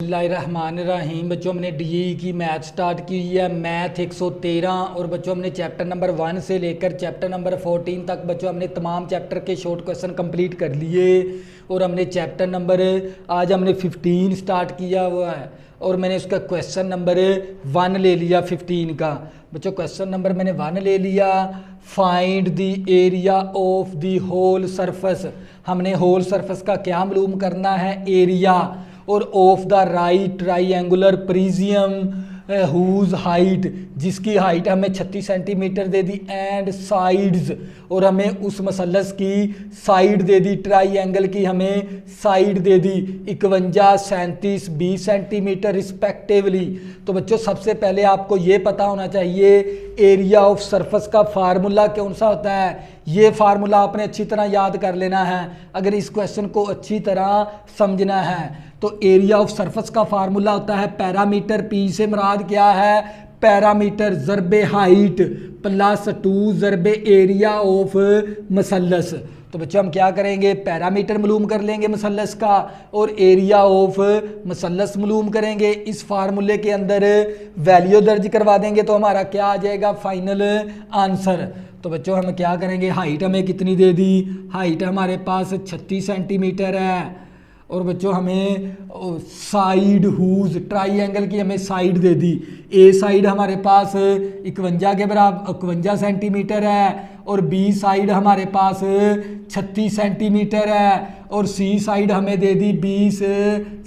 बिस्मिल्लाहिर्रहमानिर्रहीम। बच्चों हमने डी की मैथ स्टार्ट की है, मैथ 113। और बच्चों हमने चैप्टर नंबर 1 से लेकर चैप्टर नंबर 14 तक बच्चों हमने तमाम चैप्टर के शॉर्ट क्वेश्चन कंप्लीट कर लिए। और हमने चैप्टर नंबर आज हमने 15 स्टार्ट किया हुआ है और मैंने उसका क्वेश्चन नंबर 1 ले लिया 15 का। बच्चों क्वेश्चन नंबर मैंने 1 ले लिया, find the area of the whole surface. हमने होल सरफेस का क्या मालूम करना है, एरिया। और of the right triangular prism whose height, जिसकी हाइट हमें 36 सेंटीमीटर दे दी, एंड साइड्स, और हमें उस मसलस की साइड दे दी, ट्राइंगल की हमें साइड दे दी 51, 37, 20 सेंटीमीटर रिस्पेक्टिवली। तो बच्चों सबसे पहले आपको ये पता होना चाहिए एरिया ऑफ सरफेस का फार्मूला कौन सा होता है। ये फार्मूला आपने अच्छी तरह याद कर लेना है अगर इस क्वेश्चन को अच्छी तरह समझना है। तो एरिया ऑफ सरफेस का फार्मूला होता है पैरामीटर, पी से मुराद क्या है, पैरामीटर ज़रबे हाइट प्लस 2 ज़रबे एरिया ऑफ मसलस। तो बच्चों हम क्या करेंगे, पैरामीटर मालूम कर लेंगे मसलस का और एरिया ऑफ मसलस मालूम करेंगे। इस फार्मूले के अंदर वैल्यू दर्ज करवा देंगे तो हमारा क्या आ जाएगा, फाइनल आंसर। तो बच्चों हम क्या करेंगे, हाइट हमें कितनी दे दी, हाइट हमारे पास 36 सेंटीमीटर है। और बच्चों हमें साइड हुज ट्राइंगल की हमें साइड दे दी, ए साइड हमारे पास 51 के बराबर 51 सेंटीमीटर है और बी साइड हमारे पास 36 सेंटीमीटर है और सी साइड हमें दे दी 20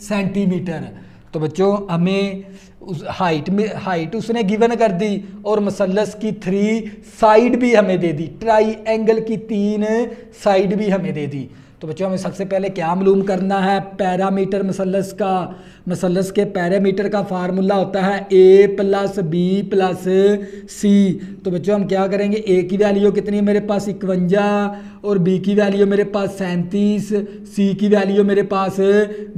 सेंटीमीटर। तो बच्चों हमें उस हाइट उसने गिवन कर दी और मसलस की 3 साइड भी हमें दे दी, ट्राइंगल की 3 साइड भी हमें दे दी। तो बच्चों हमें सबसे पहले क्या मालूम करना है, पैरामीटर मसलस का। मसलस के पैरामीटर का फार्मूला होता है ए प्लस बी प्लस सी। तो बच्चों हम क्या करेंगे, ए की वैल्यू कितनी है मेरे पास 51 और बी की वैल्यू मेरे पास 37, सी की वैल्यू मेरे पास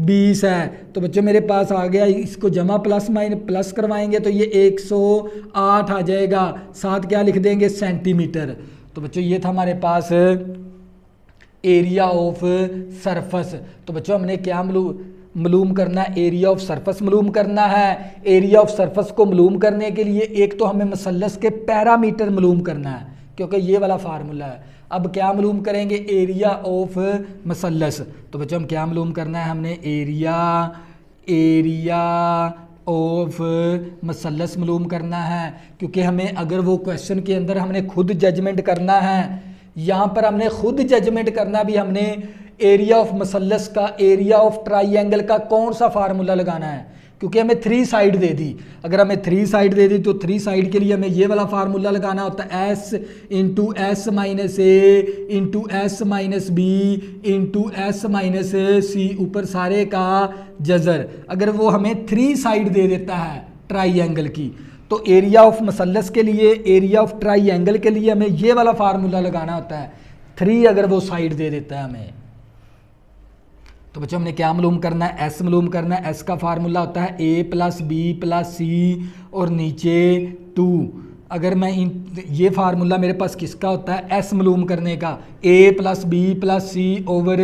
20 है। तो बच्चों मेरे पास आ गया, इसको जमा प्लस माइनस प्लस करवाएंगे तो ये 108 आ जाएगा, साथ क्या लिख देंगे सेंटीमीटर। तो बच्चों ये था हमारे पास एरिया ऑफ सरफेस। तो बच्चों हमने क्या मालूम करना है, एरिया ऑफ सरफेस मालूम करना है। एरिया ऑफ सरफेस को मालूम करने के लिए एक तो हमें मसलस के पैरामीटर मालूम करना है क्योंकि ये वाला फार्मूला है। अब क्या मालूम करेंगे, एरिया ऑफ मसलस। तो बच्चों हम क्या मालूम करना है, हमने एरिया ऑफ मसलस मालूम करना है क्योंकि हमें अगर वो क्वेश्चन के अंदर हमने खुद जजमेंट करना है, यहाँ पर हमने खुद जजमेंट करना भी, हमने एरिया ऑफ मसलस का, एरिया ऑफ ट्राइंगल का कौन सा फार्मूला लगाना है क्योंकि हमें 3 साइड दे दी। अगर हमें 3 साइड दे दी तो 3 साइड के लिए हमें ये वाला फार्मूला लगाना होता है S into S minus A into S minus B into S minus C, ऊपर सारे का जजर। अगर वो हमें 3 साइड दे देता है ट्राइंगल की तो एरिया ऑफ मसलस के लिए, एरिया ऑफ ट्राइंगल के लिए हमें ये वाला फार्मूला लगाना होता है 3 अगर वो साइड दे देता है हमें। तो बच्चों हमने क्या मालूम करना है, एस मालूम करना है। एस का फार्मूला होता है ए प्लस बी प्लस सी और नीचे 2। अगर मैं ये फार्मूला मेरे पास किसका होता है, एस मालूम करने का, ए प्लस बी प्लस सी ओवर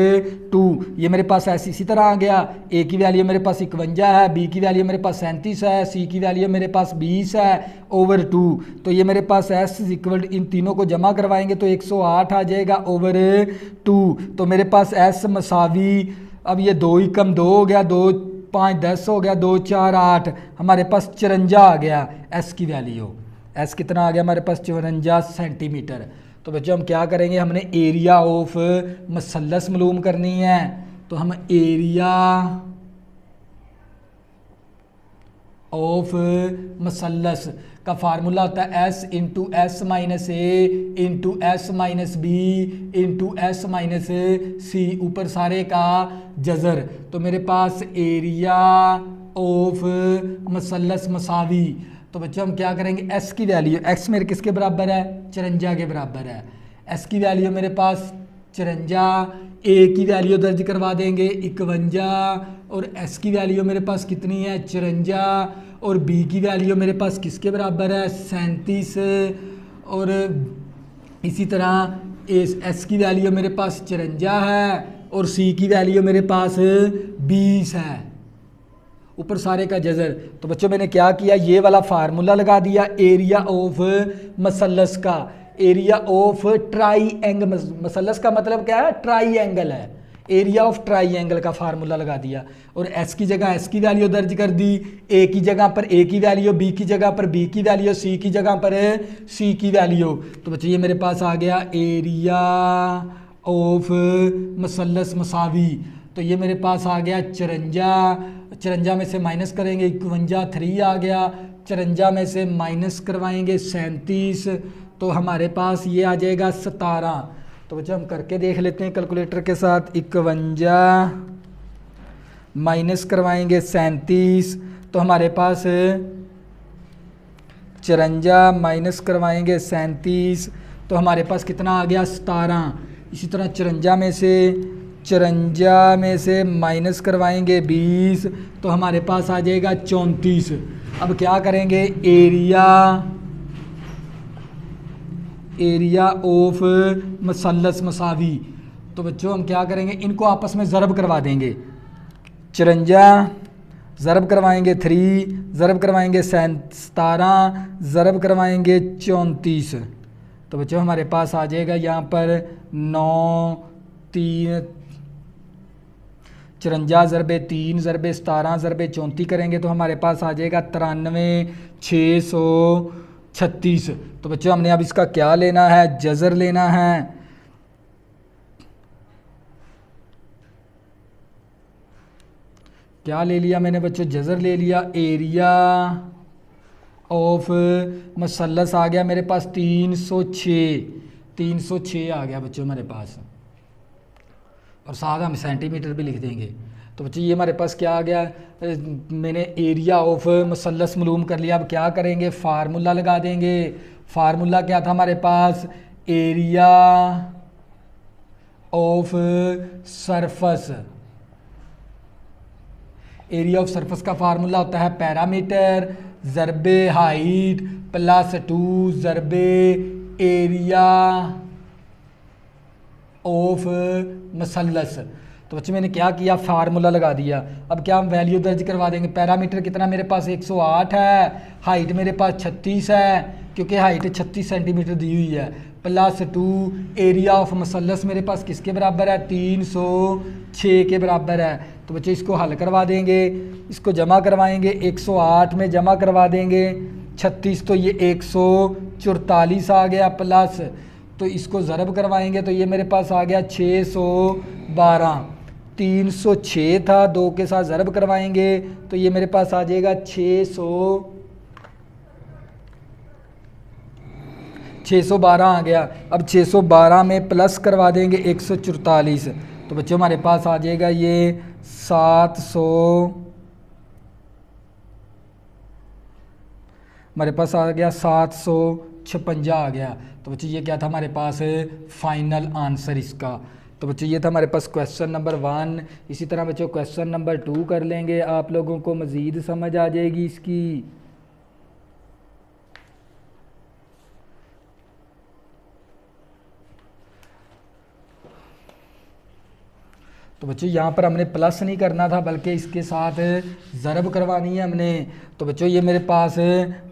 2। ये मेरे पास एस इसी तरह आ गया, ए की वैल्यू मेरे पास 51 है, बी की वैल्यू मेरे पास 37 है, सी की वैल्यू मेरे पास 20 है ओवर 2। तो ये मेरे पास एस इक्वल, इन तीनों को जमा करवाएंगे तो 108 आ जाएगा ओवर 2। तो मेरे पास एस मसावी, अब ये 2 ही कम 2 हो गया, 2 5 10 हो गया, 2 4 8, हमारे पास 54 आ गया एस की वैल्यू। एस कितना आ गया हमारे पास 54 सेंटीमीटर। तो बच्चों हम क्या करेंगे, हमने एरिया ऑफ मसलस मालूम करनी है। तो हम एरिया ऑफ मसलस का फार्मूला होता है S into S minus A into S minus B into S minus C, ऊपर सारे का जजर। तो मेरे पास एरिया ऑफ मसलस मसावी। तो बच्चों हम क्या करेंगे, एस की वैल्यू, एक्स मेरे किसके बराबर है, 54 के बराबर है। एस की वैल्यू मेरे पास 54, ए की वैल्यू दर्ज करवा देंगे 51 और एस की वैल्यू मेरे पास कितनी है 54 और बी की वैल्यू मेरे पास किसके बराबर है 37 और इसी तरह एस की वैल्यू मेरे पास 54 है और सी की वैल्यू मेरे पास 20 है। ऊपर सारे का जजर। तो बच्चों मैंने क्या किया, ये वाला फार्मूला लगा दिया एरिया ऑफ मसलस का, एरिया ऑफ ट्राई एंगल, मसलस का मतलब क्या है, ट्राई एंगल है, एरिया ऑफ ट्राई एंगल का फार्मूला लगा दिया। और एस की जगह एस की वैल्यू दर्ज कर दी, ए की जगह पर ए की वैल्यू, बी की जगह पर बी की वैल्यू, सी की जगह पर सी की वैल्यू। तो बच्चों ये मेरे पास आ गया एरिया ऑफ मसलस मसावी। तो ये मेरे पास आ गया 54, 54 में से माइनस करेंगे 51, 3 आ गया, 54 में से माइनस करवाएंगे 37, तो हमारे पास ये आ जाएगा 17। तो बच्चों हम करके देख लेते हैं कैलकुलेटर के साथ, 51 माइनस करवाएंगे 37, तो हमारे पास 54 माइनस करवाएंगे 37, तो हमारे पास कितना आ गया 17। इसी तरह 54 में से माइनस करवाएंगे 20, तो हमारे पास आ जाएगा 34। अब क्या करेंगे, एरिया ऑफ मसलस मसावी। तो बच्चों हम क्या करेंगे, इनको आपस में ज़रब करवा देंगे, 54 ज़रब करवाएंगे 3, ज़रब करवाएंगे 17, ज़रब करवाएंगे 34। तो बच्चों हमारे पास आ जाएगा यहाँ पर 9 3, 54 ज़रबे 3 ज़रबे 17 ज़रबे 34 करेंगे तो हमारे पास आ जाएगा 93,636। तो बच्चों हमने अब इसका क्या लेना है, जज़र लेना है। क्या ले लिया मैंने बच्चों, जज़र ले लिया। एरिया ऑफ मसलस आ गया मेरे पास 306 आ गया बच्चों हमारे पास, और साथ हम सेंटीमीटर भी लिख देंगे। तो बच्चों ये हमारे पास क्या आ गया, मैंने एरिया ऑफ मसलस मालूम कर लिया। अब क्या करेंगे, फार्मूला लगा देंगे। फार्मूला क्या था हमारे पास, area of surface, area of surface का फार्मूला होता है पैरामीटर ज़रबे हाइट प्लस 2 ज़रबे एरिया ऑफ मसलस। तो बच्चे मैंने क्या किया, फार्मूला लगा दिया। अब क्या हम वैल्यू दर्ज करवा देंगे, पैरामीटर कितना मेरे पास 108 है, हाइट मेरे पास 36 है क्योंकि हाइट 36 सेंटीमीटर दी हुई है, प्लस 2 एरिया ऑफ मसलस मेरे पास किसके बराबर है, 306 के बराबर है। तो बच्चे इसको हल करवा देंगे, इसको जमा करवाएंगे, 108 में जमा करवा देंगे 36, तो ये 144 आ गया, प्लस तो इसको ज़रब करवाएंगे तो ये मेरे पास आ गया 612, 306 था, 2 के साथ ज़रब करवाएंगे तो ये मेरे पास आ जाएगा 612 आ गया। अब 612 में प्लस करवा देंगे 144, तो बच्चों हमारे पास आ जाएगा ये 700, हमारे पास आ गया 756 आ गया। तो बच्चों ये क्या था हमारे पास फाइनल आंसर इसका। तो बच्चों ये था हमारे पास क्वेश्चन नंबर 1। इसी तरह बच्चों क्वेश्चन नंबर 2 कर लेंगे, आप लोगों को मज़ीद समझ आ जाएगी इसकी। तो बच्चों यहाँ पर हमने प्लस नहीं करना था बल्कि इसके साथ ज़रब करवानी है हमने। तो बच्चों ये मेरे पास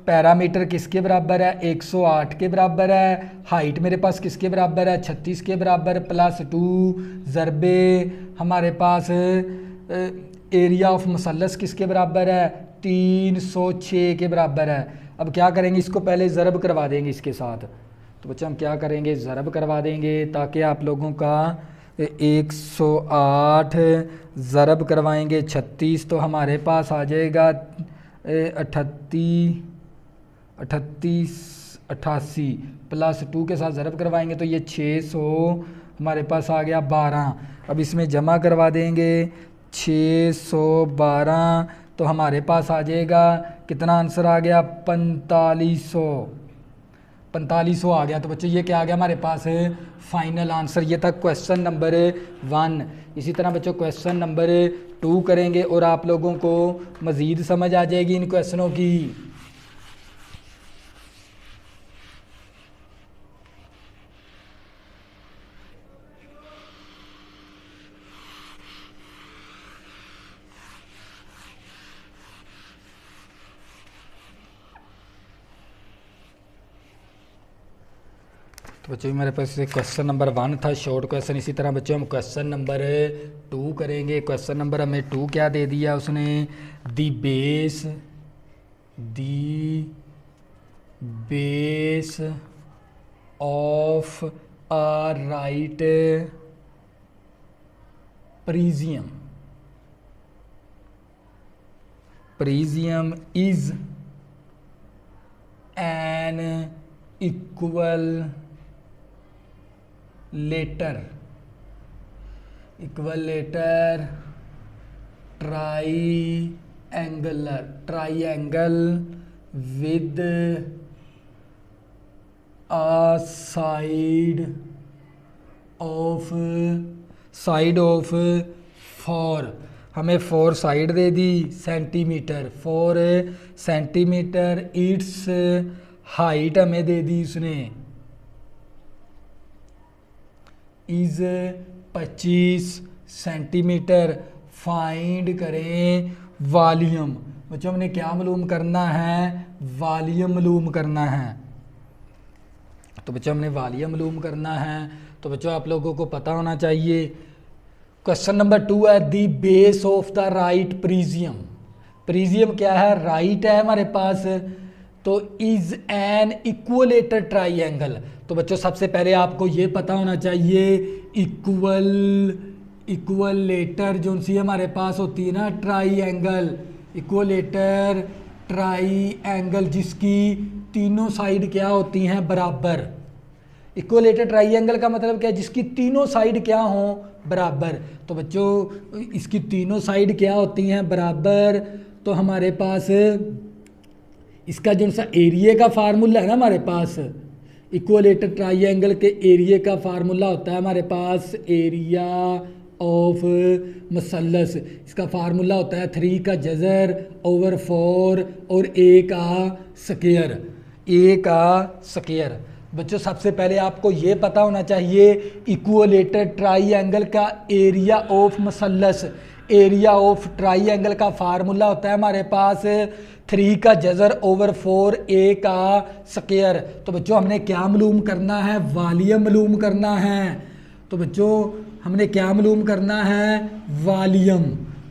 पैरामीटर किसके बराबर है, 108 के बराबर है, हाइट मेरे पास किसके बराबर है, 36 के बराबर, प्लस 2 ज़रबे हमारे पास एरिया ऑफ मसलस किसके बराबर है, 306 के बराबर है। अब क्या करेंगे, इसको पहले ज़रब करवा देंगे इसके साथ। तो बच्चों हम क्या करेंगे, ज़रब करवा देंगे ताकि आप लोगों का 108 ज़रब करवाएंगे 36, तो हमारे पास आ जाएगा 88 प्लस 2 के साथ ज़रब करवाएंगे तो ये 600 हमारे पास आ गया 12। अब इसमें जमा करवा देंगे 612, तो हमारे पास आ जाएगा कितना आंसर आ गया, 4500 आ गया। तो बच्चों ये क्या आ गया हमारे पास फाइनल आंसर। ये था क्वेश्चन नंबर 1। इसी तरह बच्चों क्वेश्चन नंबर 2 करेंगे और आप लोगों को मज़ीद समझ आ जाएगी इन क्वेश्चनों की। बच्चों मेरे पास क्वेश्चन नंबर 1 था शॉर्ट क्वेश्चन। इसी तरह बच्चों हम क्वेश्चन नंबर 2 करेंगे। क्वेश्चन नंबर हमें 2 क्या दे दिया उसने, base of a right prism is an equilateral triangle with a side of 4, हमें 4 साइड दे दी सेंटीमीटर, 4 सेंटीमीटर। इट्स हाइट हमें दे दी उसने इज 25 सेंटीमीटर। फाइंड करें वॉल्यूम। बच्चों हमने क्या मालूम करना है, वॉल्यूम मालूम करना है। तो बच्चों हमने वॉल्यूम मालूम करना है। तो बच्चों आप लोगों को पता होना चाहिए। क्वेश्चन नंबर 2 है the base of the right prism क्या है, राइट है हमारे पास, तो इज एन इक्वलेटर ट्राइएंगल। तो बच्चों सबसे पहले आपको ये पता होना चाहिए इक्वलेटर जो सी हमारे पास होती है ना, ट्राइएंगल, इक्वलेटर ट्राइएंगल जिसकी तीनों साइड क्या होती हैं, बराबर। इक्वलेटर ट्राइएंगल का मतलब क्या है, जिसकी तीनों साइड क्या हो, बराबर। तो बच्चों इसकी तीनों साइड क्या होती हैं, बराबर। तो हमारे पास इसका जो सा एरिया का फार्मूला है ना हमारे पास, इक्वलेटर ट्राइएंगल के एरिया का फार्मूला होता है हमारे पास एरिया ऑफ मसलस। इसका फार्मूला होता है 3 का जज़र ओवर 4 और a का स्क्वायर। बच्चों सबसे पहले आपको ये पता होना चाहिए इक्वलेटर ट्राइएंगल का एरिया ऑफ मसलस, एरिया ऑफ ट्राइएंगल का फार्मूला होता है हमारे पास 3 का जज़र ओवर 4 a का स्क्वायर। तो बच्चों हमने क्या मालूम करना है, वॉल्यूम मालूम करना है। तो बच्चों हमने क्या मालूम करना है, वॉल्यूम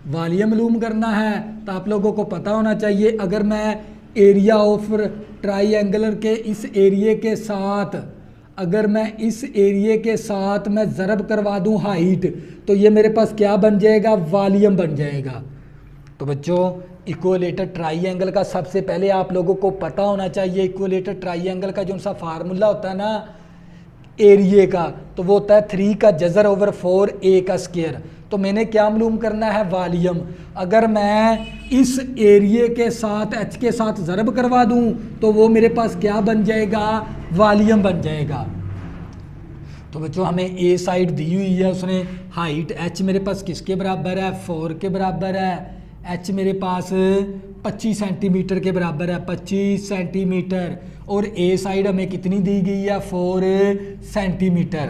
मालूम करना है। तो आप लोगों को पता होना चाहिए अगर मैं एरिया ऑफ ट्राइएंगुलर के इस एरिया के साथ, अगर मैं इस एरिया के साथ मैं ज़रब करवा दूं हाइट, तो ये मेरे पास क्या बन जाएगा, वॉल्यूम बन जाएगा। तो बच्चों इक्वलेटर ट्राइएंगल का सबसे पहले आप लोगों को पता होना चाहिए इक्वलेटर ट्राइएंगल का जो सा फार्मूला होता है ना एरिया का, तो वो होता है 3 का जज़र ओवर 4 a का स्क्वायर। तो मैंने क्या मालूम करना है, वॉल्यूम। अगर मैं इस एरिया के साथ h के साथ ज़रब करवा दूं तो वो मेरे पास क्या बन जाएगा, वॉल्यूम बन जाएगा। तो बच्चों हमें a साइड दी हुई है उसने, हाइट h मेरे पास किसके बराबर है, 4 के बराबर है। h मेरे पास 25 सेंटीमीटर के बराबर है, 25 सेंटीमीटर। और a साइड हमें कितनी दी गई है, 4 सेंटीमीटर।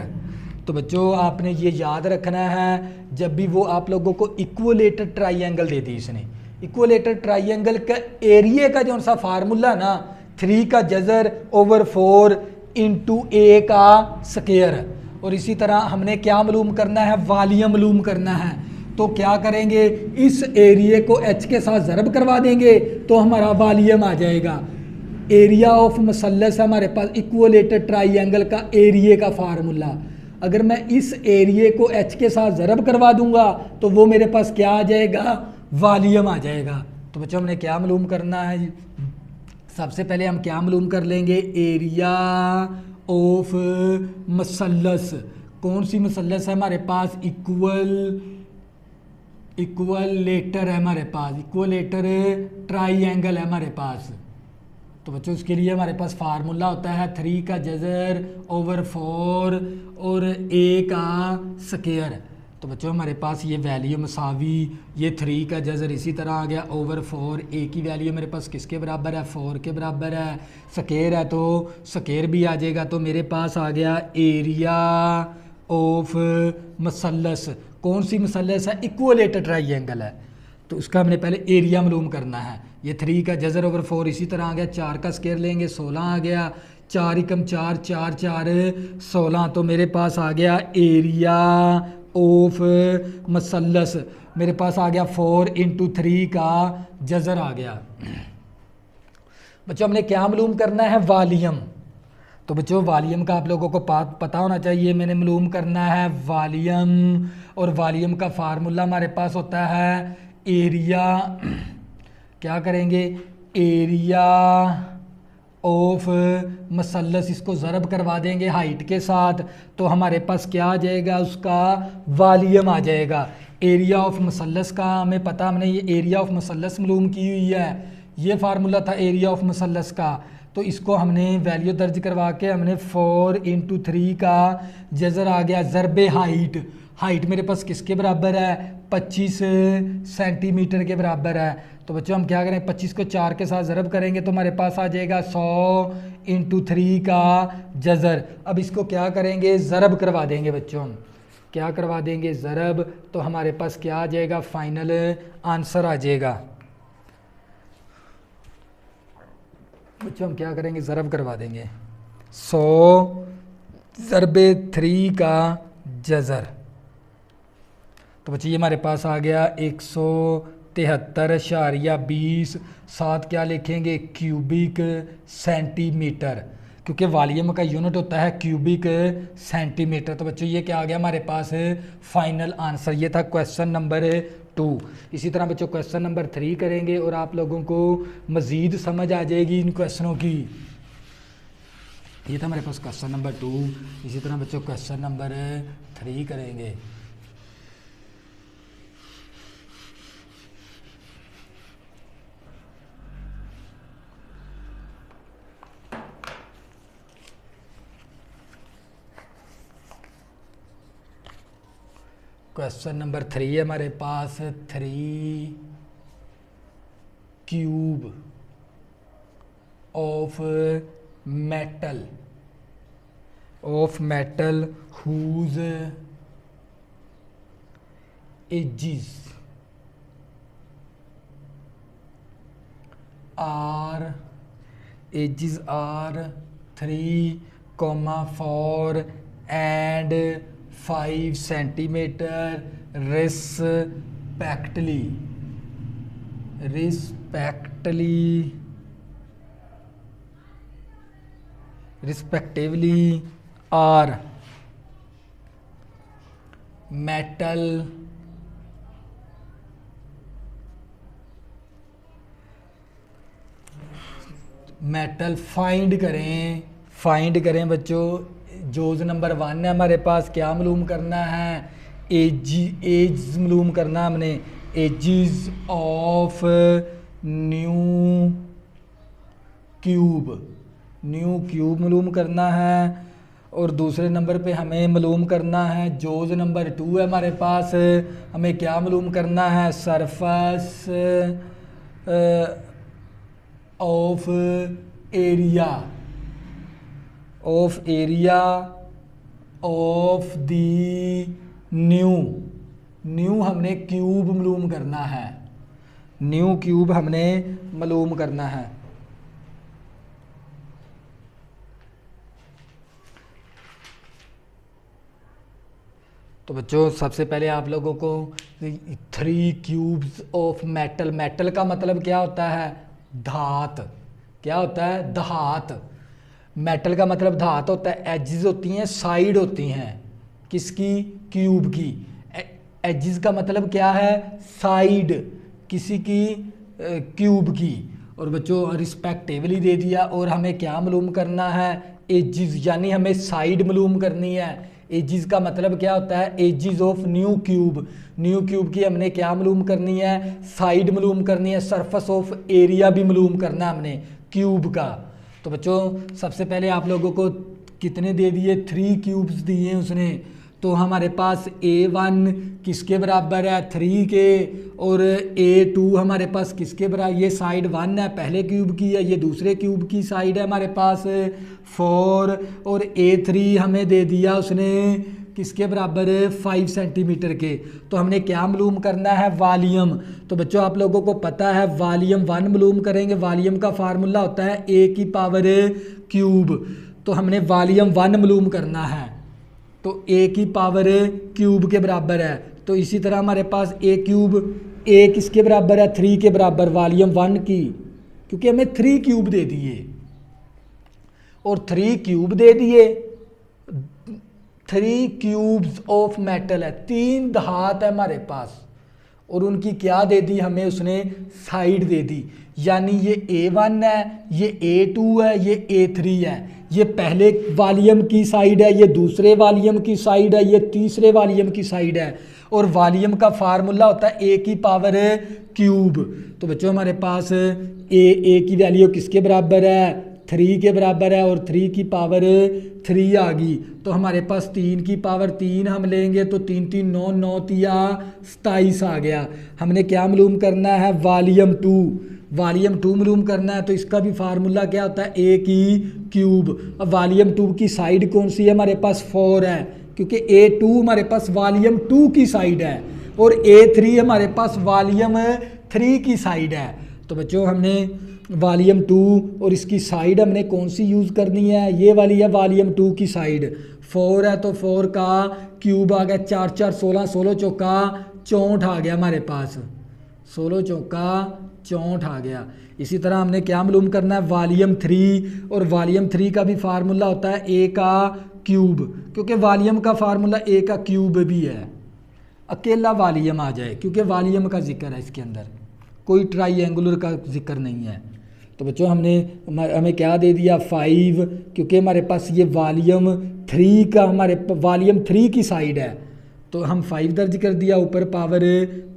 तो बच्चों आपने ये याद रखना है जब भी वो आप लोगों को इक्वलेटर ट्राइएंगल दे दी इसने, इक्वलेटर ट्राइएंगल का एरिया का जो सा फार्मूला ना 3 का जज़र ओवर 4 इंटू a का स्क्वायर। और इसी तरह हमने क्या मालूम करना है, वॉल्यूम मालूम करना है। तो क्या करेंगे, इस एरिया को h के साथ ज़रब करवा देंगे तो हमारा वॉल्यूम आ जाएगा। एरिया ऑफ मसलस हमारे पास इक्वलेटर ट्राइएंगल का एरिया का फार्मूला, अगर मैं इस एरिया को h के साथ ज़रब करवा दूंगा तो वो मेरे पास क्या आ जाएगा, वॉल्यूम आ जाएगा। तो बच्चों हमने क्या मालूम करना है, सबसे पहले हम क्या मालूम कर लेंगे, एरिया ऑफ मसलस। कौन सी मसलस है हमारे पास, इक्वलेटर है हमारे पास, इक्वलेटर ट्राइएंगल है हमारे पास। तो बच्चों इसके लिए हमारे पास फार्मूला होता है 3 का जज़र ओवर 4 और a का स्क्वायर। तो बच्चों हमारे पास ये वैल्यू मसावी, ये 3 का जज़र इसी तरह आ गया ओवर 4, a की वैल्यू मेरे पास किसके बराबर है, 4 के बराबर है। स्क्वायर है तो स्क्वायर भी आ जाएगा। तो मेरे पास आ गया एरिया ऑफ मसलस। कौन सी मसलस है, इक्वलेटर ट्राइएंगल है, तो उसका हमने पहले एरिया मालूम करना है। ये 3 का जज़र ओवर 4 इसी तरह आ गया, 4 का स्क्वायर लेंगे 16 आ गया, 4 एकम 4, 4 4 16, तो मेरे पास आ गया एरिया ऑफ मसलस, मेरे पास आ गया 4 इंटू 3 का जज़र आ गया। बच्चों हमने क्या मालूम करना है, वॉल्यूम। तो बच्चों वॉल्यूम का आप लोगों को पता होना चाहिए, मैंने मालूम करना है वॉल्यूम, और वॉल्यूम का फार्मूला हमारे पास होता है एरिया, क्या करेंगे, एरिया ऑफ मसलस, इसको ज़रब करवा देंगे हाइट के साथ, तो हमारे पास क्या आ जाएगा, उसका वॉल्यूम आ जाएगा। एरिया ऑफ मसलस का हमें पता, हमने ये एरिया ऑफ मसलस मालूम की हुई है, ये फार्मूला था एरिया ऑफ मसलस का, तो इसको हमने वैल्यू दर्ज करवा के हमने 4 इंटू 3 का जज़र आ गया ज़रबे हाइट, हाइट मेरे पास किसके बराबर है, 25 सेंटीमीटर के बराबर है। तो बच्चों हम क्या करें, 25 को 4 के साथ ज़रब करेंगे तो हमारे पास आ जाएगा 100 इंटू 3 का जज़र। अब इसको क्या करेंगे, ज़रब करवा देंगे बच्चों, हम क्या करवा देंगे, ज़रब, तो हमारे पास क्या आ जाएगा, फाइनल आंसर आ जाएगा। बच्चों हम क्या करेंगे, ज़रब करवा देंगे 100 ज़रबे 3 का जज़र, तो बच्चे ये हमारे पास आ गया 173.20, साथ क्या लिखेंगे, क्यूबिक सेंटीमीटर, क्योंकि वॉल्यूम का यूनिट होता है क्यूबिक सेंटीमीटर। तो बच्चों ये क्या आ गया हमारे पास, फाइनल आंसर, ये था क्वेश्चन नंबर 2। इसी तरह बच्चों क्वेश्चन नंबर 3 करेंगे और आप लोगों को मज़ीद समझ आ जाएगी इन क्वेश्चनों की। ये था हमारे पास क्वेश्चन नंबर 2, इसी तरह बच्चों क्वेश्चन नंबर 3 करेंगे। क्वेश्चन नंबर 3 है हमारे पास, 3 cube of metal whose edges are 3, 4 and 5 centimeter respectively are metal find करें बच्चों। जोज नंबर 1 है हमारे पास, क्या मालूम करना है, एज मालूम करना हमने, एजिज ऑफ न्यू क्यूब मालूम करना है। और दूसरे नंबर पे हमें मालूम करना है, जोज नंबर 2 है हमारे पास, हमें क्या मालूम करना है, surface of area of the new हमने क्यूब मालूम करना है, न्यू क्यूब हमने मालूम करना है। तो बच्चों सबसे पहले आप लोगों को 3 क्यूब्स ऑफ मेटल का मतलब क्या होता है, धात, क्या होता है, धात। मेटल का मतलब धात होता है, एजेस होती हैं, साइड होती हैं, किसकी, क्यूब की। एजेस का मतलब क्या है, साइड किसी की, क्यूब की। और बच्चों रिस्पेक्टिवली दे दिया, और हमें क्या मालूम करना है, एजेस, यानी हमें साइड मालूम करनी है। एजिज का मतलब क्या होता है, एजिज ऑफ न्यू क्यूब की हमने क्या मालूम करनी है, साइड मालूम करनी है। सरफेस ऑफ एरिया भी मालूम करना है हमने क्यूब का। तो बच्चों सबसे पहले आप लोगों को कितने दे दिए, 3 क्यूब्स दिए उसने। तो हमारे पास A1 किसके बराबर है, 3 के, और A2 हमारे पास किसके बराबर, ये साइड 1 है, पहले क्यूब की है, ये दूसरे क्यूब की साइड है हमारे पास 4, और A3 हमें दे दिया उसने किसके बराबर, 5 सेंटीमीटर के। तो हमने क्या मालूम करना है, वॉल्यूम। तो बच्चों आप लोगों को पता है वॉल्यूम 1 मालूम करेंगे, वॉल्यूम का फार्मूला होता है A की पावर क्यूब। तो हमने वॉल्यूम 1 मालूम करना है, तो a की पावर क्यूब के बराबर है। तो इसी तरह हमारे पास a क्यूब a किसके बराबर है, 3 के बराबर वॉल्यूम 1 की, क्योंकि हमें 3 क्यूब दे दिए और 3 क्यूब दे दिए। 3 क्यूब्स ऑफ मेटल है, 3 धात है हमारे पास, और उनकी क्या दे दी हमें, उसने साइड दे दी। यानी ये A1 है, ये A2 है, ये A3 है। ये पहले वॉल्यूम की साइड है, ये दूसरे वॉल्यूम की साइड है, ये तीसरे वॉल्यूम की साइड है। और वॉल्यूम का फार्मूला होता है a की पावर क्यूब। तो बच्चों हमारे पास a की वैल्यू किसके बराबर है, 3 के बराबर है, और 3 की पावर 3 आ गई। तो हमारे पास 3 की पावर 3 हम लेंगे तो 3 3 9 9 तिया 27 आ गया। हमने क्या मालूम करना है, वॉल्यूम 2। वॉल्यूम 2 मालूम करना है, तो इसका भी फार्मूला क्या होता है, a की क्यूब। अब वॉल्यूम 2 की साइड कौन सी है, हमारे पास 4 है, क्योंकि A2 हमारे पास वॉल्यूम 2 की साइड है और A3 हमारे पास वॉल्यूम 3 की साइड है। तो बच्चों हमने वॉल्यूम 2 और इसकी साइड हमने कौन सी यूज़ करनी है, ये वाली है वॉल्यूम 2 की साइड। 4 है तो 4 का क्यूब आ गया, 4 4 16, 16 चौका 64 आ गया हमारे पास, 16 चौका 64 आ गया। इसी तरह हमने क्या मालूम करना है, वॉल्यूम 3, और वॉल्यूम 3 का भी फार्मूला होता है a का क्यूब, क्योंकि वॉल्यूम का फार्मूला a का क्यूब भी है। अकेला वॉल्यूम आ जाए, क्योंकि वॉल्यूम का जिक्र है इसके अंदर, कोई ट्राइएंगुलर का जिक्र नहीं है। तो बच्चों हमें क्या दे दिया, 5, क्योंकि हमारे पास ये वॉल्यूम 3 का, हमारे वॉल्यूम 3 की साइड है, तो हम 5 दर्ज कर दिया, ऊपर पावर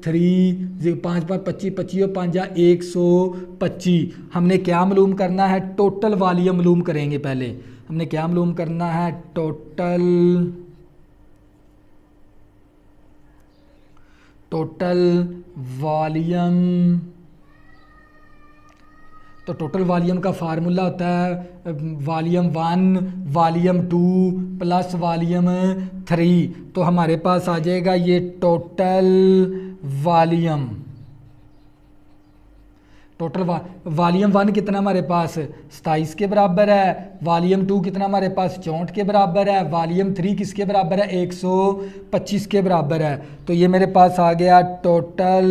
3, 5 5 25 25 और 5 125। हमने क्या मालूम करना है, टोटल वॉल्यूम मालूम करेंगे। पहले हमने क्या मालूम करना है, टोटल वॉल्यूम। तो टोटल वॉल्यूम का फार्मूला होता है वॉल्यूम 1 वॉल्यूम 2 प्लस वॉल्यूम 3। तो हमारे पास आ जाएगा ये टोटल वॉल्यूम। टोटल वॉल्यूम 1 कितना हमारे पास 27 के बराबर है, वॉल्यूम 2 कितना हमारे पास 64 के बराबर है, वॉल्यूम 3 किसके बराबर है, 125 के बराबर है। तो ये मेरे पास आ गया टोटल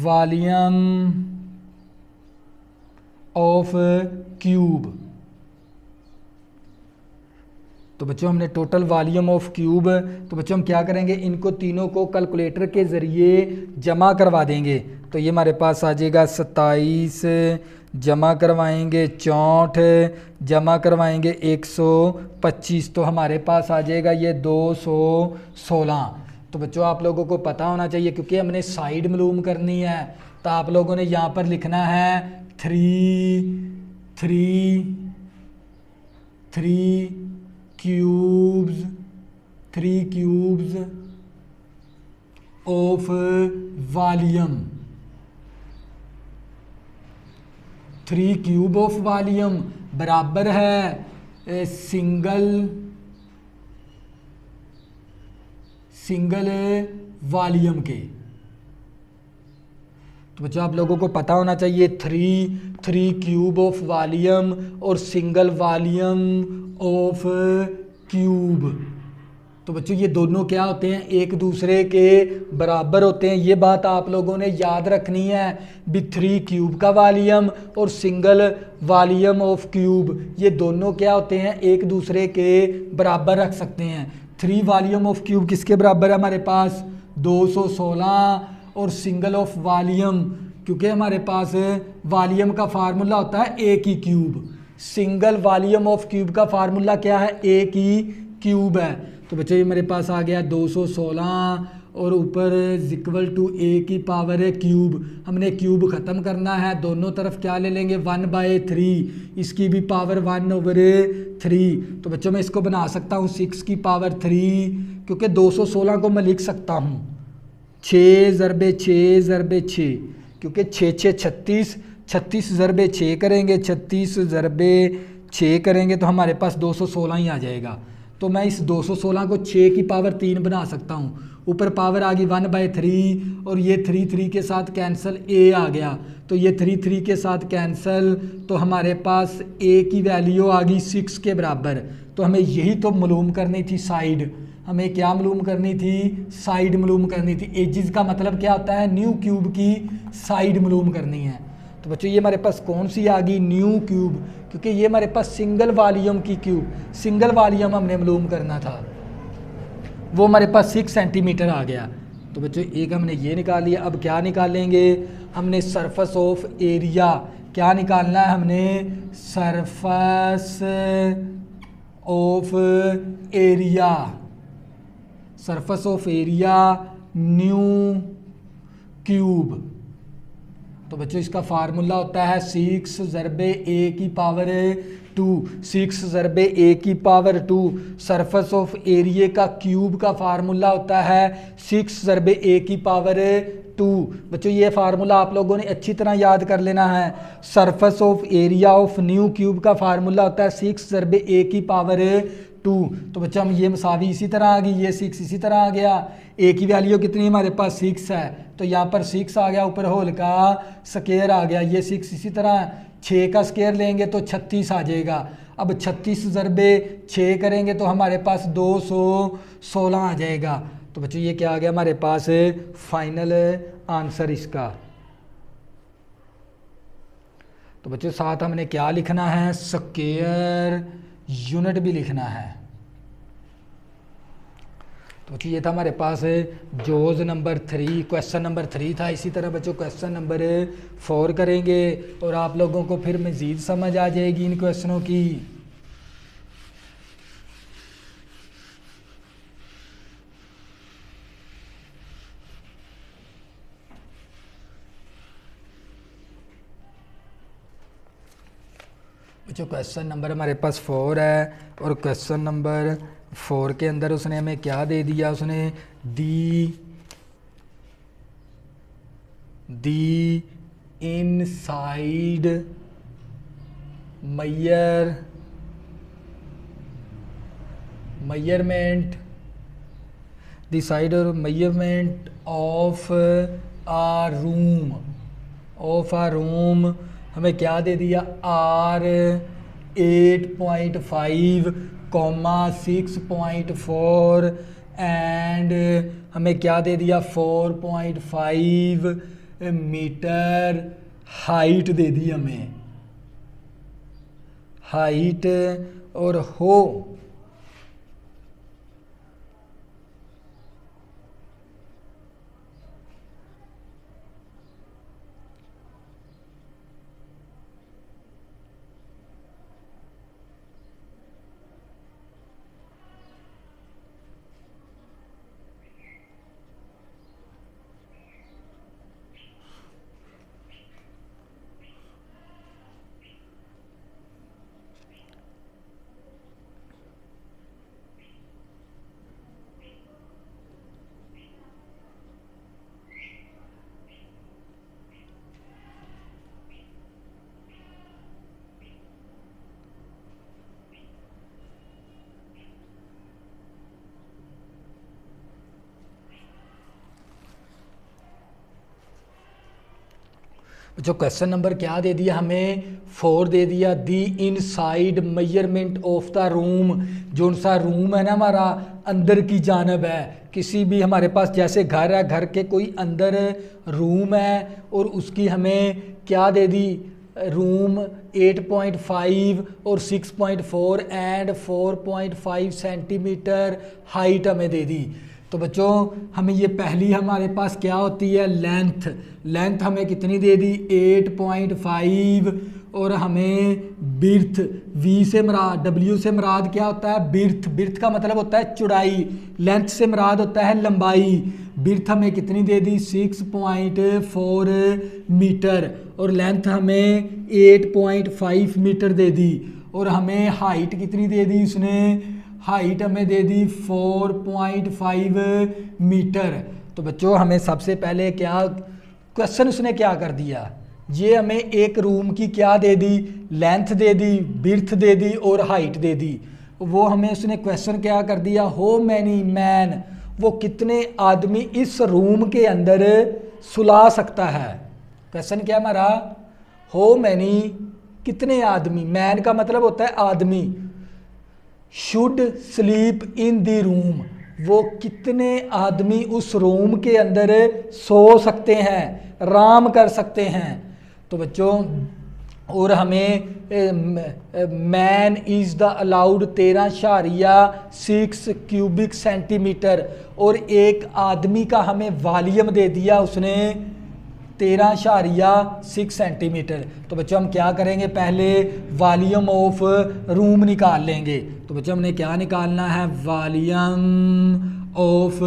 वॉल्यूम ऑफ क्यूब। तो बच्चों हमने टोटल वॉल्यूम ऑफ क्यूब, तो बच्चों हम क्या करेंगे, इनको तीनों को कैलकुलेटर के ज़रिए जमा करवा देंगे। तो ये हमारे पास आ जाएगा 27 जमा करवाएंगे 64 जमा करवाएंगे 125, तो हमारे पास आ जाएगा ये 216। तो बच्चों आप लोगों को पता होना चाहिए, क्योंकि हमने साइड मालूम करनी है, तो आप लोगों ने यहाँ पर लिखना है 3 cubes of volume. 3 cube of volume बराबर है सिंगल वॉल्यूम के। तो बच्चों आप लोगों को पता होना चाहिए 3 क्यूब ऑफ वॉल्यूम और सिंगल वॉल्यूम ऑफ क्यूब। तो बच्चों ये दोनों क्या होते हैं, एक दूसरे के बराबर होते हैं। ये बात आप लोगों ने याद रखनी है भी 3 क्यूब का वॉल्यूम और सिंगल वॉल्यूम ऑफ क्यूब, ये दोनों क्या होते हैं, एक दूसरे के बराबर रख सकते हैं। 3 वॉल्यूम ऑफ क्यूब किसके बराबर है हमारे पास 216, और सिंगल ऑफ वॉल्यूम, क्योंकि हमारे पास वॉल्यूम का फार्मूला होता है a की cube, single volume of cube का फार्मूला क्या है, a की क्यूब है। तो बच्चों ये मेरे पास आ गया 216 और ऊपर इक्वल टू a की पावर है क्यूब। हमने क्यूब ख़त्म करना है, दोनों तरफ क्या ले लेंगे 1/3, इसकी भी पावर 1/3। तो बच्चों मैं इसको बना सकता हूँ 6 की पावर 3, क्योंकि 216 को मैं लिख सकता हूँ 6 ज़रबे 6 ज़रबे 6, क्योंकि 6 6 36, 36 ज़रबे 6 करेंगे, 36 ज़रबे 6 करेंगे तो हमारे पास 216 ही आ जाएगा। तो मैं इस 216 को 6 की पावर 3 बना सकता हूँ, ऊपर पावर आ गई 1/3 और ये 3 के साथ कैंसिल, ए आ गया तो ये 3 के साथ कैंसिल, तो हमारे पास ए की वैल्यू आ गई 6 के बराबर। तो हमें यही तो मालूम करनी थी साइड, हमें क्या मालूम करनी थी, साइड मालूम करनी थी। एजिस का मतलब क्या होता है, न्यू क्यूब की साइड मालूम करनी है। तो बच्चों ये हमारे पास कौन सी आ गई, न्यू क्यूब, क्योंकि ये हमारे पास सिंगल वॉल्यूम की क्यूब, सिंगल वॉल्यूम हमने मालूम करना था, वो हमारे पास 6 सेंटीमीटर आ गया। तो बच्चों एक हमने ये निकाल लिया। अब क्या निकालेंगे, हमने सरफेस ऑफ एरिया, क्या निकालना है हमने, surface of area, surface of area new cube. तो बच्चों इसका फार्मूला होता है 6 ज़रबे ए की पावर 2, 6 ज़रबे ए की पावर 2। सरफेस ऑफ एरिया का क्यूब का फार्मूला होता है 6 ज़रबे ए की पावर 2। बच्चों ये फार्मूला आप लोगों ने अच्छी तरह याद कर लेना है। Surface of area of new cube का फार्मूला होता है 6 ज़रबे ए की पावर 2। तो बच्चा हम ये मसावी इसी तरह आ गई, ये 6 इसी तरह आ गया। ए की वैल्यू कितनी हमारे पास 6 है, तो यहाँ पर 6 आ गया, ऊपर होल का स्क्वायर आ गया, ये 6 इसी तरह 6 का स्क्वायर लेंगे तो 36 आ जाएगा। अब 36 ज़रबे 6 करेंगे तो हमारे पास 216 आ जाएगा। तो बच्चों ये क्या आ गया हमारे पास फाइनल आंसर इसका। तो बच्चों साथ हमने क्या लिखना है, स्क्वायर यूनिट भी लिखना है। तो बच्चों ये था हमारे पास जोज नंबर 3, क्वेश्चन नंबर 3 था। इसी तरह बच्चों क्वेश्चन नंबर 4 करेंगे और आप लोगों को फिर मज़ीद समझ आ जाएगी इन क्वेश्चनों की। बच्चों क्वेश्चन नंबर हमारे पास 4 है और क्वेश्चन नंबर 4 के अंदर उसने हमें क्या दे दिया, उसने the inside measurement the side or measurement of a room हमें क्या दे दिया, R 8.5, 6.4 एंड हमें क्या दे दिया 4.5 मीटर हाइट दे दी हमें, हाइट और हो जो क्वेश्चन नंबर क्या दे दिया हमें 4 दे दिया, the inside measurement of the room, जो सा रूम है ना हमारा अंदर की जानब है, किसी भी हमारे पास जैसे घर है, घर के कोई अंदर रूम है और उसकी हमें क्या दे दी, रूम 8.5 और 6.4 एंड 4.5 सेंटीमीटर हाइट हमें दे दी। तो बच्चों हमें ये पहली हमारे पास क्या होती है लेंथ, लेंथ हमें कितनी दे दी 8.5 और हमें बिर्थ वी से मराद डब्ल्यू से मराद क्या होता है बिर्थ, बिर्थ का मतलब होता है चौड़ाई, लेंथ से मराद होता है लंबाई, बिर्थ हमें कितनी दे दी 6.4 मीटर और लेंथ हमें 8.5 मीटर दे दी और हमें हाइट कितनी दे दी उसने, हाइट हमें दे दी 4.5 मीटर। तो बच्चों हमें सबसे पहले क्या क्वेश्चन उसने क्या कर दिया, ये हमें एक रूम की क्या दे दी लेंथ दे दी, बिर्थ दे दी और हाइट दे दी। वो हमें उसने क्वेश्चन क्या कर दिया, हो मैनी मैन, वो कितने आदमी इस रूम के अंदर सुला सकता है। क्वेश्चन क्या हमारा, हो मैनी कितने आदमी, मैन का मतलब होता है आदमी, should sleep in the room, वो कितने आदमी उस रूम के अंदर सो सकते हैं, आराम कर सकते हैं। तो बच्चों और हमें man is the allowed 13.6 cubic centimetre, और एक आदमी का हमें वॉल्यूम दे दिया उसने 13.6 सेंटीमीटर। तो बच्चों हम क्या करेंगे, पहले वॉल्यूम ऑफ रूम निकाल लेंगे। तो बच्चों हमने क्या निकालना है, वॉल्यूम ऑफ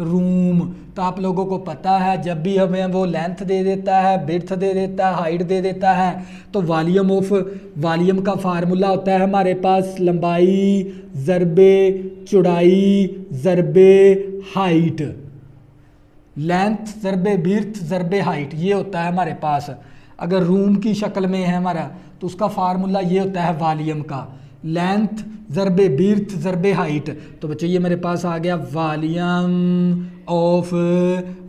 रूम। तो आप लोगों को पता है जब भी हमें वो लेंथ दे देता है, विड्थ दे देता है, हाइट दे देता है, तो वॉल्यूम का फार्मूला होता है हमारे पास लंबाई ज़रबे चौड़ाई ज़रबे हाइट, लेंथ ज़रबे विड्थ ज़रबे हाइट, ये होता है हमारे पास। अगर रूम की शक्ल में है हमारा तो उसका फार्मूला ये होता है वॉल्यूम का, लेंथ ज़रबे विड्थ ज़रबे हाइट। तो बच्चों ये मेरे पास आ गया वॉल्यूम ऑफ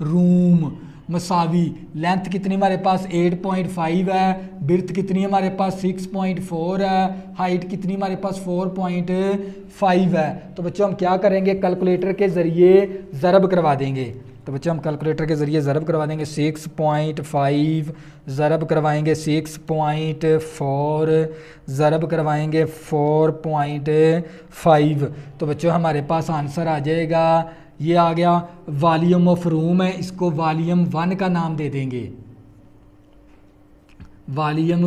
रूम मसावी, लेंथ कितनी हमारे पास 8.5 है, विड्थ कितनी हमारे पास 6.4 है, हाइट कितनी हमारे पास 4.5 है। तो बच्चों हम क्या करेंगे, कैलकुलेटर के ज़रिए ज़रब करवा देंगे। तो बच्चों हम कैलकुलेटर के ज़रिए ज़रब करवा देंगे, 6.5 ज़रब करवाएंगे 6.4 ज़रब करवाएंगे 4.5। तो बच्चों हमारे पास आंसर आ जाएगा, ये आ गया वॉल्यूम ऑफ रूम है, इसको वॉल्यूम 1 का नाम दे देंगे, वॉल्यूम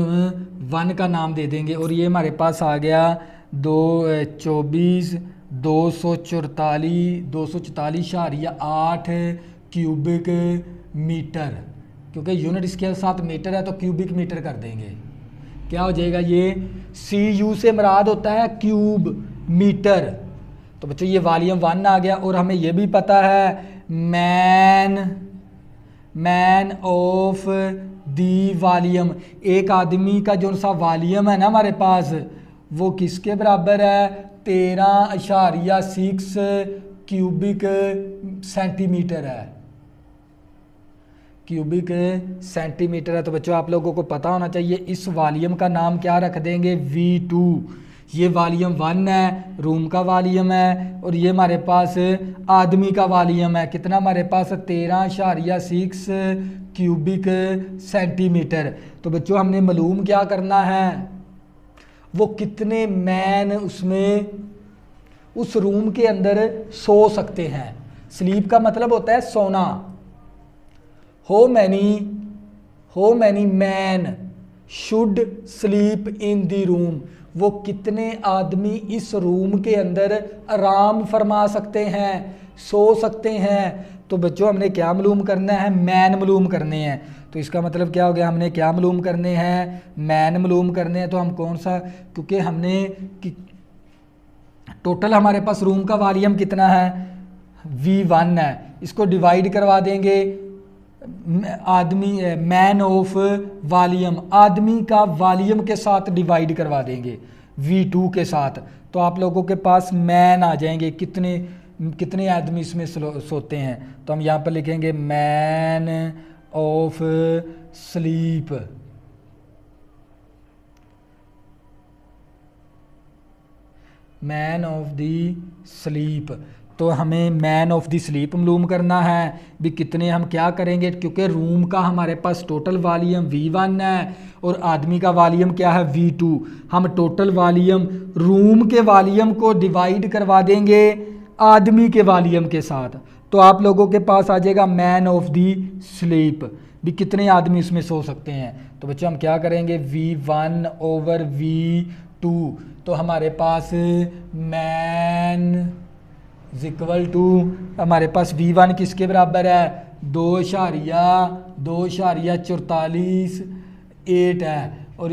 1 का नाम दे देंगे। और ये हमारे पास आ गया 244.8 क्यूबिक मीटर, क्योंकि यूनिट इसके साथ मीटर है तो क्यूबिक मीटर कर देंगे। क्या हो जाएगा, ये CU से मुराद होता है क्यूब मीटर। तो बच्चों ये वॉल्यूम 1 आ गया। और हमें ये भी पता है मैन ऑफ दी वॉल्यूम, एक आदमी का जो सा वॉल्यूम है ना हमारे पास, वो किसके बराबर है, 13.6 क्यूबिक सेंटीमीटर है, क्यूबिक सेंटीमीटर है। तो बच्चों आप लोगों को पता होना चाहिए इस वॉल्यूम का नाम क्या रख देंगे, V2। ये वॉल्यूम 1 है, रूम का वॉल्यूम है, और ये हमारे पास आदमी का वॉल्यूम है, कितना हमारे पास 13.6 क्यूबिक सेंटीमीटर। तो बच्चों हमने मालूम क्या करना है, वो कितने मैन उसमें उस रूम के अंदर सो सकते हैं। स्लीप का मतलब होता है सोना। हो many man should sleep in the room, वो कितने आदमी इस रूम के अंदर आराम फरमा सकते हैं, सो सकते हैं। तो बच्चों हमने क्या मालूम करना है, मैन मालूम करने हैं। तो इसका मतलब क्या हो गया, हमने क्या मालूम करने हैं, मैन मालूम करने हैं। तो हम कौन सा, क्योंकि हमने टोटल हमारे पास रूम का वॉल्यूम कितना है, V1 है, इसको डिवाइड करवा देंगे आदमी मैन ऑफ वॉल्यूम, आदमी का वॉल्यूम के साथ डिवाइड करवा देंगे V2 के साथ। तो आप लोगों के पास मैन आ जाएंगे, कितने आदमी इसमें सोते हैं। तो हम यहाँ पर लिखेंगे man of sleep, man of the sleep. तो हमें मैन ऑफ दी स्लीप मालूम करना है भी कितने, हम क्या करेंगे, क्योंकि रूम का हमारे पास टोटल वॉल्यूम V1 है और आदमी का वॉल्यूम क्या है, V2। हम टोटल वॉल्यूम रूम के वॉल्यूम को डिवाइड करवा देंगे आदमी के वॉल्यूम के साथ। तो आप लोगों के पास आ जाएगा मैन ऑफ दी स्लीप, भी कितने आदमी इसमें सो सकते हैं। तो बच्चों हम क्या करेंगे, V1 ओवर V2। तो हमारे पास मैन इक्वल टू, हमारे पास V1 किसके बराबर है, 2.44 है, और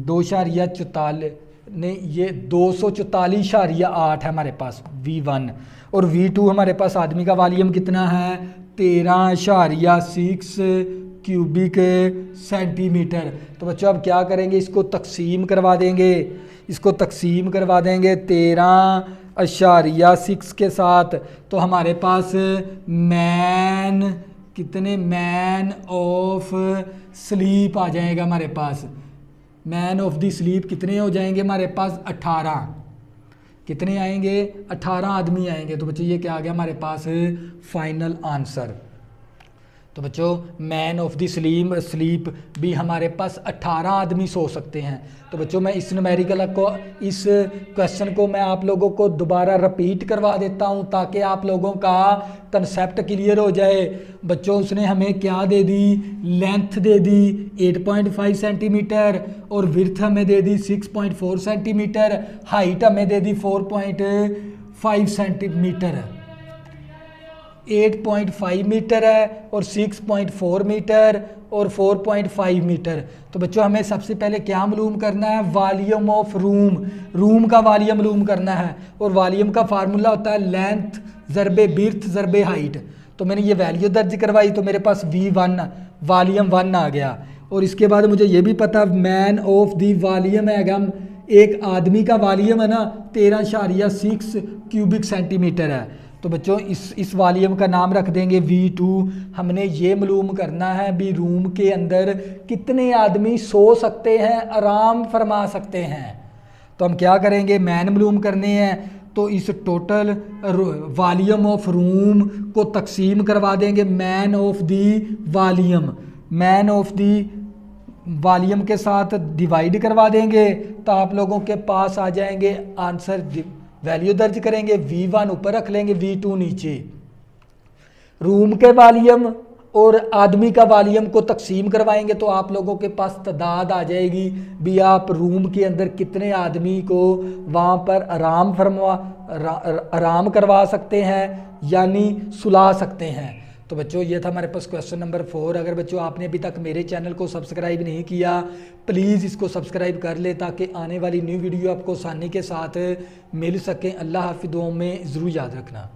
2.44 नहीं, ये 244.8 है हमारे पास V1। और V2 हमारे पास आदमी का वॉल्यूम कितना है, 13.6 क्यूबिक सेंटीमीटर। तो बच्चों अब क्या करेंगे, इसको तकसीम करवा देंगे, 13 3.6 के साथ, तो हमारे पास मैन कितने, मैन ऑफ स्लीप आ जाएगा हमारे पास। मैन ऑफ द स्लीप कितने हो जाएंगे हमारे पास, 18। कितने आएंगे, 18 आदमी आएंगे। तो बच्चों ये क्या आ गया हमारे पास फाइनल आंसर। तो बच्चों मैन ऑफ द स्लीप भी हमारे पास 18 आदमी सो सकते हैं। तो बच्चों मैं इस न्यूमेरिकल को, इस क्वेश्चन को मैं आप लोगों को दोबारा रिपीट करवा देता हूं ताकि आप लोगों का कंसेप्ट क्लियर हो जाए। बच्चों उसने हमें क्या दे दी, लेंथ दे दी 8.5 सेंटीमीटर और विड्थ हमें दे दी 6.4 सेंटीमीटर, हाइट हमें दे दी 4.5 सेंटीमीटर। 8.5 मीटर है और 6.4 मीटर और 4.5 मीटर। तो बच्चों हमें सबसे पहले क्या मालूम करना है, वॉल्यूम ऑफ रूम का वॉल्यूम मालूम करना है। और वॉल्यूम का फार्मूला होता है लेंथ ज़रबे बिर्थ ज़रबे हाइट। तो मैंने ये वैल्यू दर्ज करवाई तो मेरे पास V1 वॉल्यूम 1 आ गया। और इसके बाद मुझे ये भी पता मैन ऑफ दी वॉल्यूम है, हम एक आदमी का वॉल्यूम है ना 13.6 क्यूबिक सेंटीमीटर है। तो बच्चों इस वॉल्यूम का नाम रख देंगे V2। हमने ये मालूम करना है भी रूम के अंदर कितने आदमी सो सकते हैं, आराम फरमा सकते हैं। तो हम क्या करेंगे, मैन मालूम करने हैं तो इस टोटल वॉल्यूम ऑफ रूम को तकसीम करवा देंगे man of the volume, man of the volume के साथ डिवाइड करवा देंगे। तो आप लोगों के पास आ जाएंगे आंसर, वैल्यू दर्ज करेंगे, V1 ऊपर रख लेंगे, V2 नीचे। रूम के वॉल्यूम और आदमी का वॉल्यूम को तकसीम करवाएंगे तो आप लोगों के पास तादाद आ जाएगी भी आप रूम के अंदर कितने आदमी को वहाँ पर आराम करवा सकते हैं यानी सुला सकते हैं। तो बच्चों ये था हमारे पास क्वेश्चन नंबर 4। अगर बच्चों आपने अभी तक मेरे चैनल को सब्सक्राइब नहीं किया प्लीज़ इसको सब्सक्राइब कर ले ताकि आने वाली न्यू वीडियो आपको आसानी के साथ मिल सके। अल्लाह हाफिज़, दुआओं में ज़रूर याद रखना।